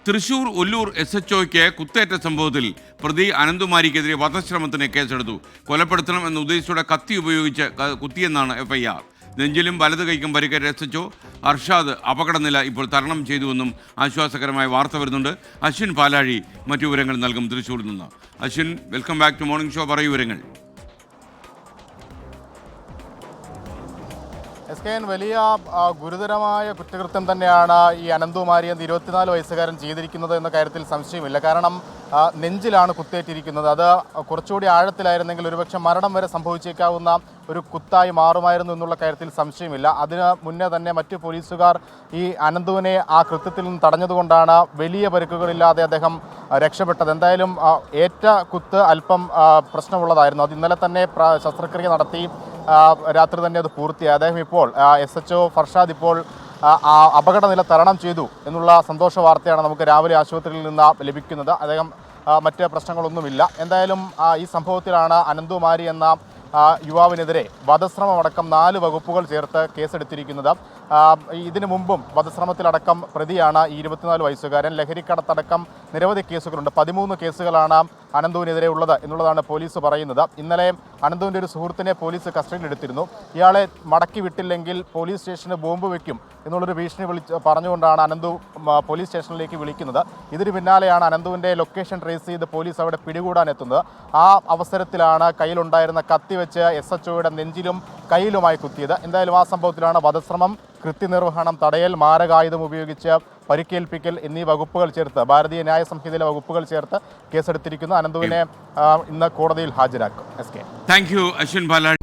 തൃശൂർ ഒല്ലൂർ SHOയ്ക്ക് കുത്തേറ്റ സംഭവത്തിൽ പ്രതി അനന്തുമാരിക്കെതിരെ വധശ്രമത്തിന് കേസെടുത്തു. കൊലപ്പെടുത്തണം എന്ന ഉദ്ദേശത്തോടെ കത്തി ഉപയോഗിച്ച് കുത്തിയെന്നാണ് FIR. നെഞ്ചിലും വലത് കൈക്കും പരിക്കേറ്റ SHO അർഷാദ് അപകടനില ഇപ്പോൾ തരണം ചെയ്തുവെന്നും ആശ്വാസകരമായ വാർത്ത വരുന്നുണ്ട്. അശ്വിൻ പാലാഴി മറ്റു വിവരങ്ങൾ നൽകും തൃശൂരിൽ നിന്ന്. Ashwin, welcome back to morning show. പറയൂ വിവരങ്ങൾ. SKN വലിയ ഗുരുതരമായ കുറ്റകൃത്യം തന്നെയാണ് ഈ അനന്തുമാരി എന്ന 24 വയസ്സുകാരൻ ചെയ്തിരിക്കുന്നത് എന്ന കാര്യത്തിൽ സംശയമില്ല. കാരണം നെഞ്ചിലാണ് കുത്തേറ്റിരിക്കുന്നത്. അത് കുറച്ചുകൂടി ആഴത്തിലായിരുന്നെങ്കിൽ ഒരുപക്ഷെ മരണം വരെ സംഭവിച്ചേക്കാവുന്ന ഒരു കുത്തായി മാറുമായിരുന്നു എന്നുള്ള കാര്യത്തിൽ സംശയമില്ല. അതിന് മുന്നേ തന്നെ മറ്റു പോലീസുകാർ ഈ അനന്തുവിനെ ആ കൃത്യത്തിൽ നിന്ന് തടഞ്ഞതുകൊണ്ടാണ് വലിയ പരിക്കുകളില്ലാതെ അദ്ദേഹം രക്ഷപ്പെട്ടത്. എന്തായാലും ഏറ്റ കുത്ത് അല്പം പ്രശ്നമുള്ളതായിരുന്നു. അത് ഇന്നലെ തന്നെ ശസ്ത്രക്രിയ നടത്തി രാത്രി തന്നെ അത് പൂർത്തിയായി. അദ്ദേഹം ഇപ്പോൾ SHO ഫർഷാദ് ഇപ്പോൾ അപകടനില തരണം ചെയ്തു എന്നുള്ള സന്തോഷ വാർത്തയാണ് നമുക്ക് രാവിലെ ആശുപത്രിയിൽ നിന്ന് ലഭിക്കുന്നത്. അദ്ദേഹം മറ്റ് പ്രശ്നങ്ങളൊന്നുമില്ല. എന്തായാലും ഈ സംഭവത്തിലാണ് അനന്തുമാരി എന്ന യുവാവിനെതിരെ വധശ്രമമടക്കം 4 വകുപ്പുകൾ ചേർത്ത് കേസെടുത്തിരിക്കുന്നത്. ഇതിനു മുമ്പും വധശ്രമത്തിലടക്കം പ്രതിയാണ് ഈ 24 വയസ്സുകാരൻ. ലഹരിക്കടത്തടക്കം നിരവധി കേസുകളുണ്ട്. 13 കേസുകളാണ് അനന്തുവിനെതിരെ ഉള്ളത് എന്നുള്ളതാണ് പോലീസ് പറയുന്നത്. ഇന്നലെ അനന്തുവിൻ്റെ ഒരു സുഹൃത്തിനെ പോലീസ് കസ്റ്റഡിയിലെടുത്തിരുന്നു. ഇയാളെ മടക്കി വിട്ടില്ലെങ്കിൽ പോലീസ് സ്റ്റേഷന് ബോംബ് വയ്ക്കും എന്നുള്ളൊരു ഭീഷണി പറഞ്ഞുകൊണ്ടാണ് അനന്തു പോലീസ് സ്റ്റേഷനിലേക്ക് വിളിക്കുന്നത്. ഇതിന് പിന്നാലെയാണ് അനന്തുവിൻ്റെ ലൊക്കേഷൻ ട്രേസ് ചെയ്ത് പോലീസ് അവിടെ പിടികൂടാൻ എത്തുന്നത്. ആ അവസരത്തിലാണ് കയ്യിലുണ്ടായിരുന്ന കത്തി വെച്ച് SHOയുടെ നെഞ്ചിലും കയ്യിലുമായി കുത്തിയത്. എന്തായാലും ആ സംഭവത്തിലാണ് വധശ്രമം, കൃത്യനിർവഹണം, തടയൽ, മാരകായുധം ഉപയോഗിച്ച് പരിക്കേൽപ്പിക്കൽ എന്നീ വകുപ്പുകൾ ചേർത്ത് ഭാരതീയ ന്യായ സംഹിതയിലെ വകുപ്പുകൾ ചേർത്ത് കേസെടുത്തിരിക്കുന്നു. അനന്തുവിനെ ഇന്ന് കോടതിയിൽ ഹാജരാക്കും. SK. Thank you Ashwin Palazhi.